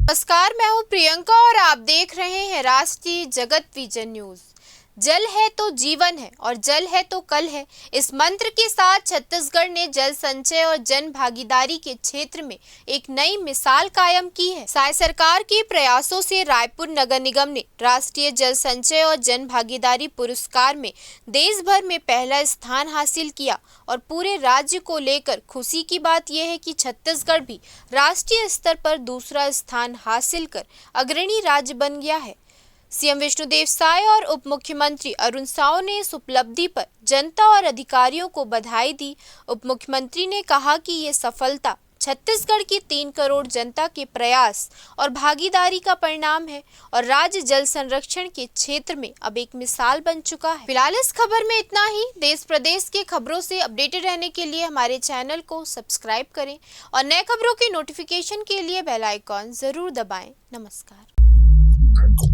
नमस्कार, मैं हूं प्रियंका और आप देख रहे हैं राष्ट्रीय जगत विजन न्यूज। जल है तो जीवन है और जल है तो कल है। इस मंत्र के साथ छत्तीसगढ़ ने जल संचय और जन भागीदारी के क्षेत्र में एक नई मिसाल कायम की है। राज्य सरकार के प्रयासों से रायपुर नगर निगम ने राष्ट्रीय जल संचय और जन भागीदारी पुरस्कार में देश भर में पहला स्थान हासिल किया और पूरे राज्य को लेकर खुशी की बात यह है कि छत्तीसगढ़ भी राष्ट्रीय स्तर पर दूसरा स्थान हासिल कर अग्रणी राज्य बन गया है। सीएम विष्णुदेव साय और उप मुख्यमंत्री अरुण साव ने इस उपलब्धि पर जनता और अधिकारियों को बधाई दी। उप मुख्यमंत्री ने कहा कि ये सफलता छत्तीसगढ़ की 3 करोड़ जनता के प्रयास और भागीदारी का परिणाम है और राज्य जल संरक्षण के क्षेत्र में अब एक मिसाल बन चुका है। फिलहाल इस खबर में इतना ही। देश प्रदेश के खबरों से अपडेटेड रहने के लिए हमारे चैनल को सब्सक्राइब करें और नए खबरों के नोटिफिकेशन के लिए बेल आइकॉन जरूर दबाएं। नमस्कार।